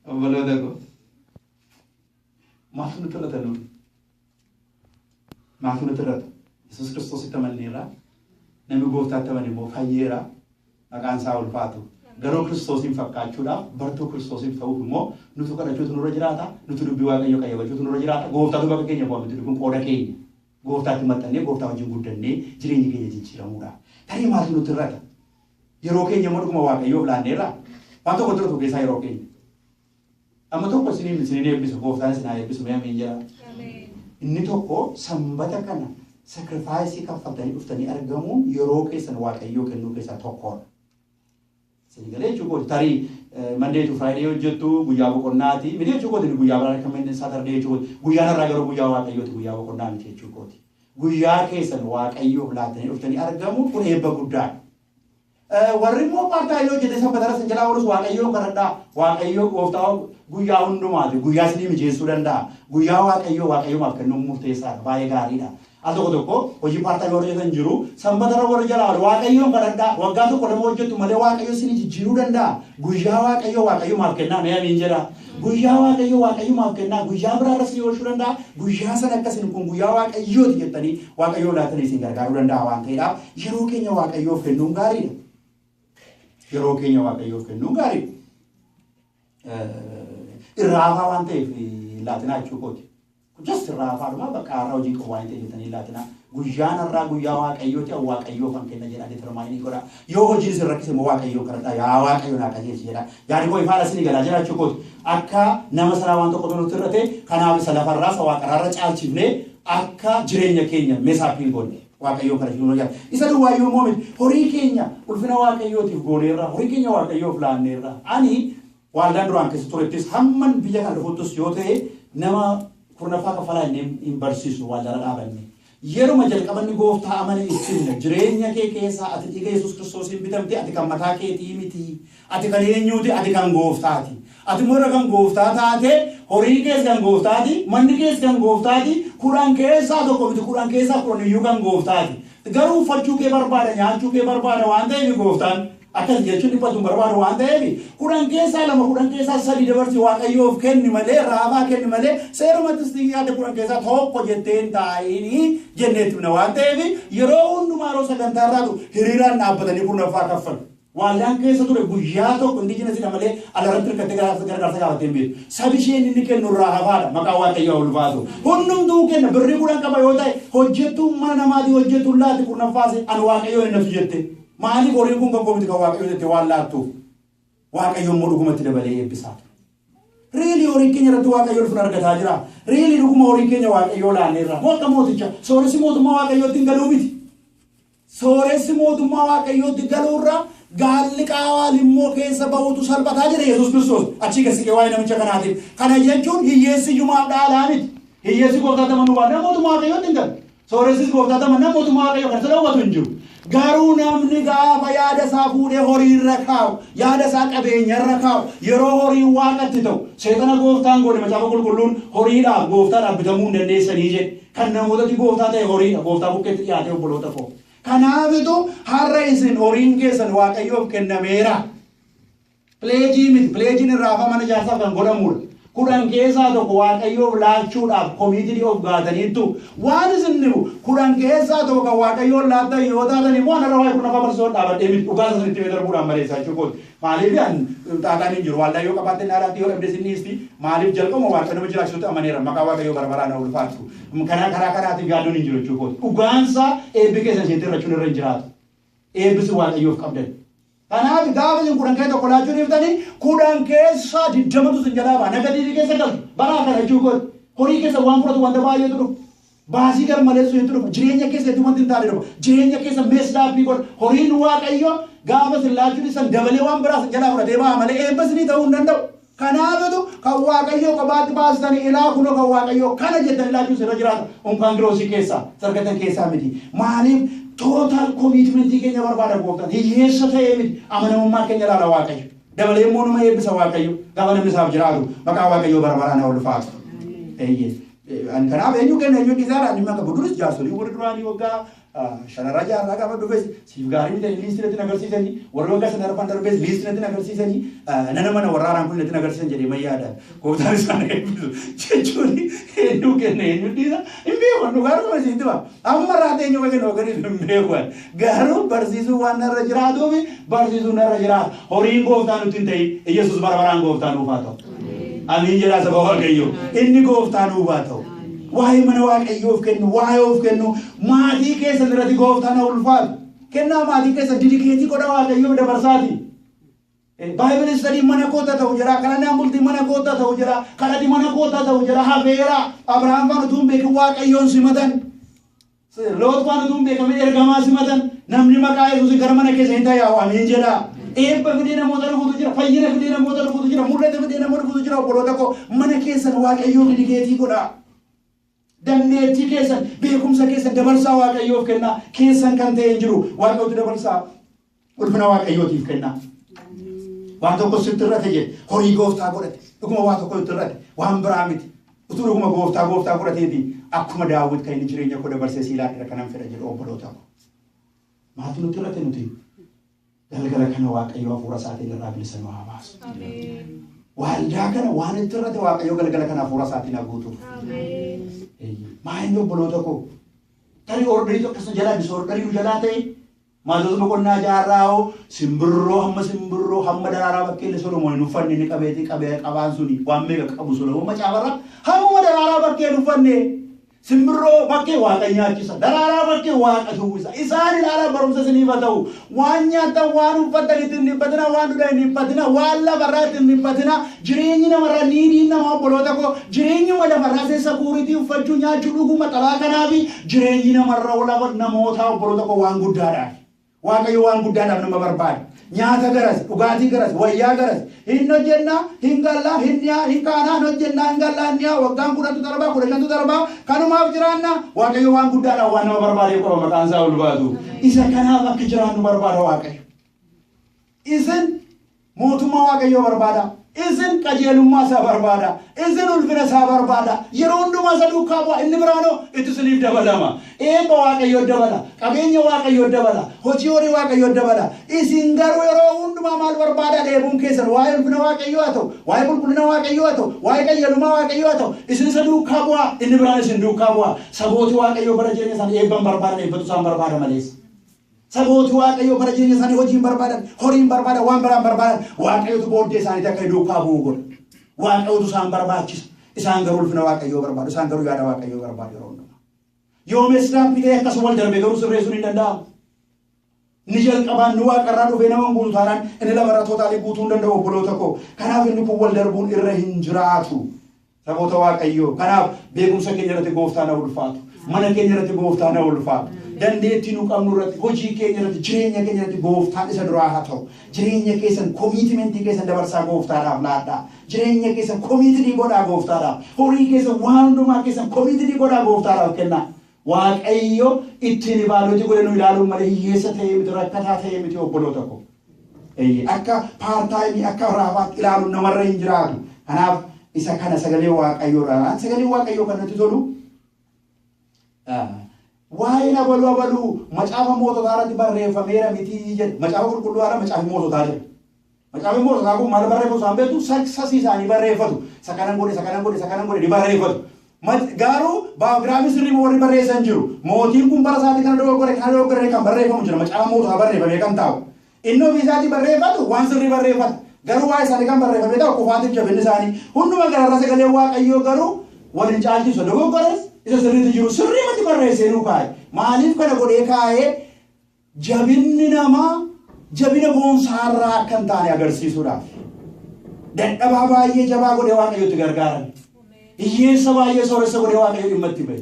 Obboloo maafnu tirratanu maafnu tirrat Yesuus Kiristoos itti amanneerra namni gooftaatti amane immoo fayyeera maqaan isaa ulfaatu garuu Kiristoosin fakkaachuudhaaf bartuu Kiristoosin ta'uuf immoo nutu kadhachuutu nurra jiraata nutu dubbii Waaqayyoo qayyabachuutu nurra jiraata gooftaatu bakka keenya bu'aa miti kun qooda keenya gooftaatti maxxannee gooftaa wajjin guddannee jireenya keenya jijjiiramuudha tarii maafnu nuti irrata yeroo keenya immoo dhuguma Waaqayyoof laanneerra waan tokko turatu keessaa yeroo keenya amma tokko sinin eebbisu gooftaan isin haa eebbisu mee amiin jedha inni tokko sanbata kana sacrifice kaffatanii dhuftanii argamuun yeroo keessan Waaqayyoo kennuu keessaa tokkodha. Sinigalee jechuun tarii Monday to Friday hojjettu guyyaa boqonnaati miti jechuun guyyaa biraa kan Saturday jechuun guyyaa irraa garuu guyyaa Waaqayyooti guyyaa boqonnaa miti jechuun guyyaa keessan Waaqayyoof laatanii dhuftanii argamuun kun eebba guddaadha. Warri immoo paartaayoo jedhee sanbatara san jalaa oolus Waaqayyoo kadhadhaa Waaqayyoo gooftaa guyyaa hundumaati guyyaa isinii mijeessuu danda'a guyyaa Waaqayyoomaaf kennuun murteessaadha baay'ee gaariidha. Al tokko hojii paartaayoo hojjetan jiru sanbatara warra jalaa Waaqayyoon kadhadhaa waggaa tokko lama hojjettu malee Waaqayyoo isinii jijjiiruu danda'a guyyaa Waaqayyoomaaf kennaa mee amiin jedha guyyaa Waaqayyoomaaf kennaa guyyaa biraarra isinii oolchuu danda'a guyyaa sana akkasiin kun guyyaa Waaqayyooti jettanii Waaqayyoo laatanii isin gargaaruu danda'a waan ta'eedhaaf yeroo keenya Waaqayyoof kennuun gaariidha. Yeroo keenya Waaqayyoof kennuun gaarii irraafaa waan ta'eef laatinaa jechuukooti. Just irraafaadhuma bakka har'a hojii qabu waan ta'eef jettanii laatinaa guyyaan har'aa guyyaa Waaqayyooti Waaqayyoo kan kenna jedhaa determaayinii godha. Yoo hojiin isin rakkise immoo Waaqayyoo kadhadhaa yaa Waaqayyoo naa qajeelchi jedha. Yaadi koo ifaadha isinii galaa jira jechuukooti. Akka nama sanaa waan tokko nutti irrate kanaaf isa lafarraa isa waaqarraarra caalchifnee akka jireenya keenya meesaappii godhe. Waaqayyoo kana jiru jira. Isa duwwaayyuu immoo miti horii keenya ulfina Waaqayyootiif gooneerra horii keenya Waaqayyoof laanneerra. Ani waaldaan duraan keessa turettis hamman biyya kana dhufuttus yoo ta'e nama kurnaffaa kaffalaa hin barsiisu waaldaara dhaabanne. Yeruma jalqabanni gooftaa amane ibsinna jireenya kee keessaa ati dhiiga Yesuus Kiristoosiin bitamte ati kan mataa keetii miti. Ati kan eenyuuti ati kan gooftaati. Ati morra kan gooftaa taate horii keessa kan gooftaati manni keessa kan gooftaati kudhan keessaa tokko miti kudhan keessaa kudhan iyyuu kan gooftaati. Garuu uffachuu kee barbaada nyaachuu kee barbaada waan ta'eef gooftaan akkas jechuun dhiphatu barbaadu waan ta'eef kudhan keessaa lama kudhan keessaa sadii dabarsi Waaqayyoof kenni malee raafaa kenni malee seerumattis yaada kudhan keessaa tokko jetteen taa'anii jenneetti bina waan ta'eef yeroo hundumaa yeroo sagantaa irraatu hiriiraan dhaabbatanii kurnaffaa kaffalu. Waaldaan keessa ture guyyaa tokko indijiina sidha malee alarratti hirkattee gargaarsa gaafatee hin beeku. Sabi isheen inni kennu irraa hafaadha maqaa Waaqayyoo ulfaatu. Hundumtuu kenna birrii kudhan qaba yoo ta'e hojjettuun mana namaatii hojjettuun laatti kurnaffaase ani Waaqayyoo hin nafsu jette. Maaliif horiin kun kan koomiti kan Waaqayyoo jette waan laattuuf Waaqayyoon immoo dhugumatti dabalee eebbisaa. Riilii horii keenya irratti Waaqayyoo ulfina argataa jira. Riilii dhuguma horii keenya Waaqayyoo laanneerra. Mootta mooticha sooressi mootummaa Waaqayyootti hin galuu miti. Sooressi mootummaa Waaqayyootti galuurra gaalli qaawaa limmoo keessa bahuutu salphataa jira Yesuus Kiristoos achii keessi waa'ee namicha kanaatiif. Kana jechuun hiyyeessi jumaaf dhaalaa miti. Hiyyeessi gooftaa tamanuu baadhaa mootummaa Waaqayyootti hin galu. Sooressis gooftaa tamanaa mootummaa Waaqayyoo kan isa dhowwatu hin jiru. Garuu namni gaafa yaada isaa fuudhee horii irra kaa'u yaada isaa qabeenya irra kaa'u yeroo horii waaqatti ta'u seexana gooftaan godhe macaafa qulqulluun horiidhaaf gooftaadhaaf bitamuu hin dandeessanii jedhe kan namootatti gooftaa ta'e horiidha gooftaa bukkeetti dhiyaatee obboloota koo. Kanaafitu har'a isin horiin keessan Waaqayyoof kennameera. Pileejii miti pileejiin irraa afa mana ijaarsaaf kan godhamudha. Kudhan keessaa tokko Waaqayyoof laachuudhaaf komiitii of gaataniittu waan isin dhibu kudhan keessaa tokko kan Waaqayyoon laattan yoo taatan immoo anarra waa'ee kurnaffaa barsiisuun dhaabadhee miti dhugaa isinitti darbuudhaan maleessaa jechuudha. Maaliif xaaxaan hin jiru waaldaa yoo qabaatte naalaatti yoo dhabde sinniisti maaliif jalqaba Waaqayyo nama jiraachisuutti amaneera maqaa Waaqayyoo barbaraan ulfaatu. Karaa kanaatiif yaaduun hin jiru jechuudha. Dhugaansa eebbi keessa isheetti irrachuun irra hin jiraatu. Eebbisi Waaqayyoof qabdan. Kanaaf gaafa isin kudhan keessa tokko laachuu dhiiftanii kudhan keessa 20tu sin jalaa ba'a nagadiitii keessa galu baraa kana jechuudha. Horii keessa waan fudhatu wanta baay'eetu dhufu. Baasii gar maleessu hedduu dhufu. Jireenya keessa hedduu wanti hin taane dhufu. Jireenya keessa meesdaaffii godha. Horiin Waaqayyoo gaafa sin laachuun isan dabalee waan biraa sin jalaa fudhatee ba'a malee eebbisni ta'uu hin danda'u. Kanaafitu kan Waaqayyoo qabaatti baasitanii ilaa kunoo kan Waaqayyoo kana jettanii laachuu sirra jiraata. Unkaan giroosii keessaa sargatan keessaa miti. Maaliif total commitment keenya barbaada gooftaan hiyyeessa ta'ee miti amanamummaa keenya laala Waaqayyo. Dabalee immoo nama eebbisa Waaqayyo gaafa namni isaaf jiraatu maqaa Waaqayyoo barbaraan ulfaatu. Kanaaf eenyu kenna eenyu dhiisaadhaan dhimma qabu duris jaarsolii warri duraanii waggaa shanarra jaarraa qaba dhufes siif gaarii miti liistirratti nagarsiisanii warra waggaa sana arfan darbees liistirratti nagarsiisanii nana mana warraaraan kun irratti nagarsiisan jedhee mayyaadha gooftaan isaan eebbisu jechuun hedduu kenna eenyu dhiisa hin beekan dhugaaruu qaba isiitti ba amma raatee eenyu kenna hooganii hin beekan garuu barsiisuu waan narra jiraatuuf barsiisuu narra jiraata horiin gooftaan nutti hin ta'in Yesuus bara baraan gooftaan nuuf haa ta'u amiin jedhaa saba waaqayyo inni gooftaan nuuf haa ta'u waa'ee mana waaqayyoof kennu waa'ee of kennu maatii keessa irratti gooftaan ulfaatu kennaa maatii keessa didikeetii godha waaqayyoof dabarsaati baay'een sadii mana koota ta'u jira kanaan bultii mana koota ta'u jira kanatti mana koota ta'u jira hafeera Abrahaam faana tuun beeku waaqayyoon simatan Loot faana tuun beekame ergamaa simatan namni maqaa Yesuus gara mana keessa hin taa'u amiin jedha eebba fidee namoota dhufuutu jira fayyina fidee namoota dhufuutu jira mul'ata fidee namoota dhufuutu jira obboloota koo mana keessan waaqayyoo didikeetii godha dandeettii keessan beekumsa keessan dabarsaa waaqayyoof kenna keessan kan ta'e jiru waaqayyootu dabarsaa ulfina waaqayyootiif kenna waan tokko sitti irratti jedhe horii gooftaa godhate dhuguma waan tokko sitti irratti waan biraa miti utuu dhuguma gooftaa godhateeti akkuma Daawit kan inni jireenya koo dabarsee siilaadha kanan fedha jedhe obboloota ko maatii nuti irratti nuti galgala kana waaqayyoo hafuura isaatiin irraa bilisa nu haa baasu waldaa kana waan itti irratti waaqayyoo galgala kana hafuura isaatiin haa guutuuf maayini obboloota ko tarii ordarii tokko jalaa bisa ordarii nu jalaa ta'e maatos boqonnaa jaarraa'oo simbirroo hamma daraaraa bakkeelle Solomoon hin uffanne ni qabeetii qabaan suni waan meeqa qabu Solomoon macaafarra hamma daraaraa bakkee uffanne simbirroo bakkee waaqa nyaachisa daraaraa bakkee waaqa tuwwisa isaan ilaalaa barumsa siniif haa ta'u waan nyaatan waan uffatan itti hin dhiphatina waan dhugan hin dhiphatina waan lafarraa itti hin dhiphatina jireenyi namarraa niidiin nama obboloota koo jireenyi lafarraa seessa kuuritii uffachuu nyaachuu dhuguma xalaa kanaafi jireenyi namarraa lafa namoota obboloota koo waan guddaadhaaf waaqayyo waan guddaadhaaf nama barbaada nyaata garas dhugaatii garas wayyaa garas hin hojjenna hin gallaa hin kaanaa hin hojjenna hin gallaa hin waggaan 10 darba kanumaaf jiraanna waaqayyo waan guddaadhaaf waan nama barbaade qaba maqaan isaa ulfaatu isa kanaaf akka jiraannu barbaada waaqayyo isin mootummaa waaqayyo barbaada isin qajeelummaa isaa barbaada isin ulfina isaa barbaada yeroo hundumaa isa duukaa bu'a inni biraanoo itti isiniif dabalama eebba waaqayyo dabala qabeenya waaqayyo dabala hojii horii waaqayyo dabala isin garuu yeroo hundumaa maal barbaada dheebuun keessan waa'ee ulfina waaqayyo haa ta'u waa'ee qulqullina waaqayyo haa ta'u waa'ee qajeelummaa waaqayyo haa ta'u isin isa duukaa bu'a inni biraan isin duukaa bu'a sabooti waaqayyo bara jireenya isaanii eebban barbaadan eebbatu isaan barbaada malees sabooti waaqayyo bara jireenya isaanii hojiin barbaadan horiin barbaadan waan biraan barbaadan waaqayyotu booddee isaanii akka duukaa bu'u godha waaqayyotu isaan barbaachisa isaan garuu ulfina waaqayyo barbaadu isaan garuu yaada waaqayyo barbaadu yeroo hundumaa yoomes dhaabbitee akkasuma wal darbe garuu sirreessuun hin danda'amu ni jalqabaan nu waaqarraa dhufee nama guutuu taanaan inni lafarra tootaalii guutuu hin danda'u obboloota koo kanaaf inni kun wal darbuun irra hin jiraatu saboota waaqayyo kanaaf beekumsa keenya irratti gooftaan haa ulfaatu mana keenya irratti gooftaan haa ulfaatu dandeettii nu qabnu irratti hojii keenya irratti jireenya keenya irratti gooftaan isa duraa haa ta'u jireenya keessan komiitimentii keessan dabarsaa gooftaadhaaf laadhaa jireenya keessan komiitii godhaa gooftaadhaaf horii keessan waan hundumaa keessan komiitii godhaa gooftaadhaaf kennaa waaqayyo ittiin ibaadoti godhe nu ilaaluun malee hiyyeessa ta'ee miti rakkataa ta'ee miti obboloota ko akka paartaayimii akka raafaatti ilaaluun namarra hin jiraatu kanaaf isa kana sagalee waaqayyoodhaan sagalee waaqayyoo kanatti tolu waa'ee abaluu macaafa moototaa irratti barreeffameera miti jedhe macaafa qulqulluu haala macaafa moototaa jedhe macaafa moototaa kun maal barreeffatu isaan beektu saksasii isaanii barreeffatu sakanan godhe ni barreeffatu garuu baagiraamii sirrii warri barreessan jiru mootiin kun bara isaatii kana dogoggore kan barreeffamu jira macaafa moototaa barreeffamee kan taa'u inni ofii isaatii barreeffatu waan sirrii barreeffata garuu waa isaanii kan barreeffamee ta'u qofaatiif jabinni isaanii hunduma gararra sagalee waaqayyoo garuu waliin caalchisu dogoggores isa sirriitti jiru sirrii mati barreessee nu kaa'e maaliif kana godhee kaa'ee jabinni namaa jabina boonsaarraa akka hin taane agarsiisuudhaaf dadhabaa baay'ee jabaa godhee waaqayyotti gargaaran hiyyeessa baay'ee sooressa godhee waaqayyo dhimma itti bahe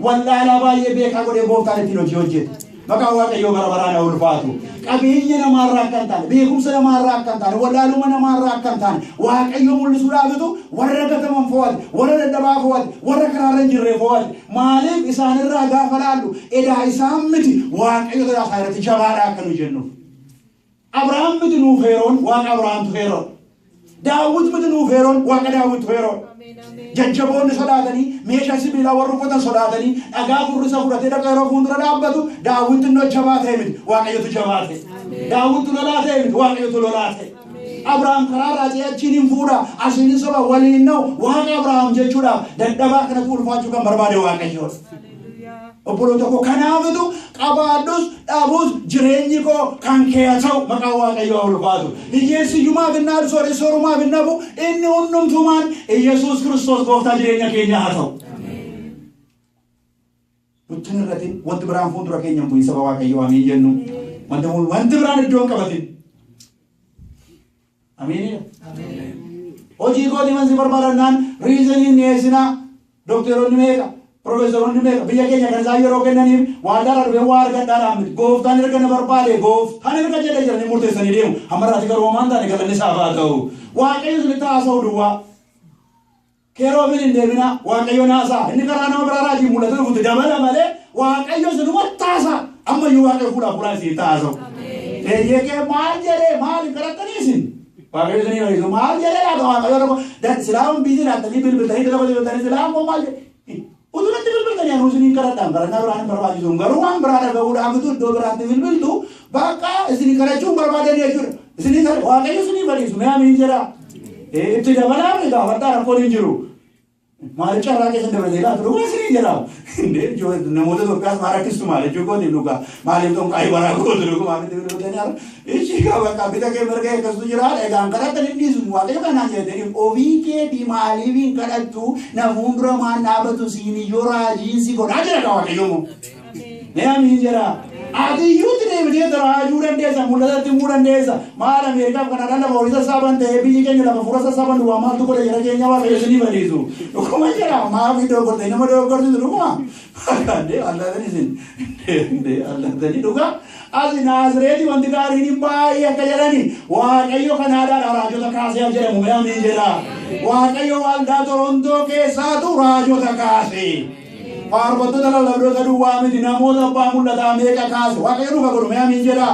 wallaalaa baay'ee beekaa godhee gooftaan ittiin hojii hojjete maqaan waaqayyoo bara baraan haa ulfaatu qabeenya namaarraa akka hin taane beekumsa namaarraa akka hin taane wallaaluma namaarraa akka hin taane waaqayyo mul'isuudhaafitu warra gataman fo'ate warra dadhabaa fo'ate warra karaarra hin jirre fo'ate maaliif isaanirraa gaafa laallu edaa isaan miti waaqayyo tadaa isaa irratti jabaadhaa akka nu jennuuf Abrahaam miti nuuf heeroon waaqa Abrahaamtu heeroon Daawit miti nuuf heeroon waaqa Daawit heeroon. Jajjaboonni sodaatanii meeshaa sibiilaa warra uffatan sodaatanii dhagaa furrisa fudhatee dhaqa yeroo fuuldura dhaabbatu Daawit innoo jabaa ta'e miti waaqayyotu jabaa ta'e. Daawit lolaa ta'e miti waaqayyotu lolaa ta'e. Abrahaam karaa raajii achiin hin fuudha asiin soba waliin na'u waaqa Abrahaam jechuudha dadhabaa kanatti ulfaachuu kan barbaade waaqayyoodha. Obboloota koo kanaafitu qabaadhus dhaabus jireenyi koo kan kee haa ta'u maqaa waaqayyoo ulfaatu. Hiyyeessiyyumaaf hin dhaabdu sooressorumaaf hin dhabu inni hundumtumaan Yesuus Kiristoos gooftaa jireenya keenya haa ta'u. Nutin irratti wanti biraan fuuldura keenya bu'ii saba waaqayyoo amiin jennu wanti biraan iddoo hin qabatin. Amiin. Hojii kooti mansi barbaadannaan riizaniin dhiyeessinaa dookteroonni meeqa? Profeesoroonni meeqa biyya keenya kan isaan yeroo kennaniif waan dhala dhufee waa argadhaadhaan miti gooftaan erga na barbaade gooftaan erga jedhee jiranii murteessanii deemu hammarraati garuu homaan taane galanni isaaf haa ta'u waaqayyo sunitti haasa'u duwwaa keeroomin hin deemina waaqayyo naasaa inni karaa nama biraa raajii mul'atu dhufutti dabala malee waaqayyo sunumatti haasaa ammayyuu waaqayyo fuudhaa fuudhaa isiin haasa'u. Eeyyee kee maal jedhee maal hin kadhattanii isin waaqayyo sunii ho'isu maal jedhee laata waaqayyo tokko silaamun biitii laattanii bilbiltanii dalaga bilbiltanii silaamun maal jedhee Uturatti bilbiltanii anu isiniin kadhadhaan kadhannaa biraan barbaachisuun garuu waan biraa dhagahuudhaaf iddoo biraatti bilbiltu bakka isinii kadhachuun barbaadanii jechuudha. Isinii waaqayyo isinii bariisu mee amiin jedha. Itti dabalaa fi gaafadhaa rakkoon hin jiru. Maaliif carraa keessan dabalatee laatu dhugaa isinii jedha. Namoota Itoophiyaas maal rakkistu maal jechuu kooti dhugaa maaliif xonqaayii baraa gootu dhugaa maaliif bilbiltanii haala. Ishii bakka bita kee mirga eeggatu jira egaan kadhattan hin dhiisu waaqayyo kanaan jedhanii ofii keetii maaliif hin kadhattu na fuuldura maan dhaabatu siin iyyoo raajiin si godhaa jira waaqayyo moo. Mee amiin jedha. Ati iyyuutti deebitee raajuu dandeessa mul'atatti himuu dandeessa maal Ameerikaaf Kanadaan lafa horii sassaaban ta'ee biyyi keenya lafa fuula sassaaban duwwaa maaltu godha jira keenya waaqayyo isinii bariisu. Dhuguma jedha maafii doggortee nama doggorsitu dhuguma. Allaatanii isin allaatanii dhugaa. Asi Naazreeti wanti gaariin hin baay'ee akka jedhani waaqayyo Kanaadaadhaa raajota kaasee jedhamu mee amiin jedha. Waaqayyo waldaa Torontoo keessaatu raajota kaasee. Faarfattoota lallabdoota duwwaa miti namoota abbaa mul'ataa meeqa kaase waaqayyo dhufa godhu mee amiin jedha.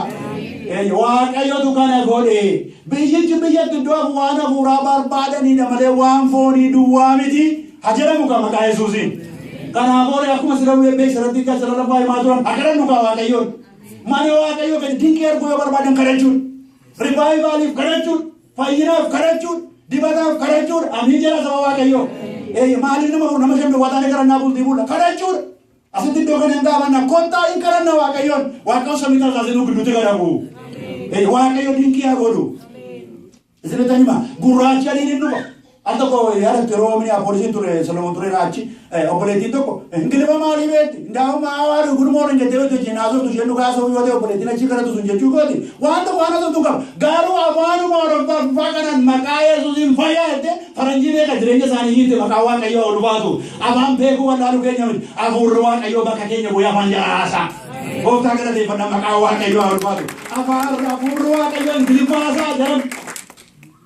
Waaqayyotu kana godhe biyyichi biyyatti iddoo waan hafuuraa barbaadanidha malee waan foonii duwwaa miti haa jedhamu kan maqaa Yesuusiin. Kanaaf oole akkuma sirra bu'ee beeksisatti kan sirra lafaa himaa turan akkanan dhugaa waaqayyoon. Mana waaqayyoo kan dinqii arguu yoo barbaadan kadhachuun ribaayivaaliif kadhachuun fayyinaaf kadhachuun dibataaf kadhachuun amiin jedha saba waaqayyoo. Maaliif nama shan waataanii kadhannaa bultii bulla kadhachuudha. Asitti iddoo kana hin gaafanna kottaa hin kadhanna waaqayyoon waaqayyo samii taasisaa gidduutti kadhamu. Waaqayyo dinqii haa godhu. Isinitti hima gurraachi adiin hin dhufa. Al tokko yaadatti yeroo mini poolisiin ture Solomoon ture raachi obboleettiin tokko ingilifa maalii beekti ndaa'ummaa hawaadhu gudmoon jettee hojjechi naasoftu isheen dhugaa asoo yoo ta'e obboleettiin achi kadhatu sun jechuu kooti waan tokko waan asoftu qaba garuu afaanuma hordofaa kanan maqaa Yesuusiin fayyaa jettee faranjii beeka jireenya isaanii hiite maqaa waaqayyoo ol baatu afaan beekuu wallaalu keenya miti hafuurri waaqayyoo bakka keenya bu'ee afaan jaraasaa. Gooftaa galateeffannaa maqaa waaqayyoo ol baatu afaan hafuurri waaqayyoo ingilifa haasaa jedhamu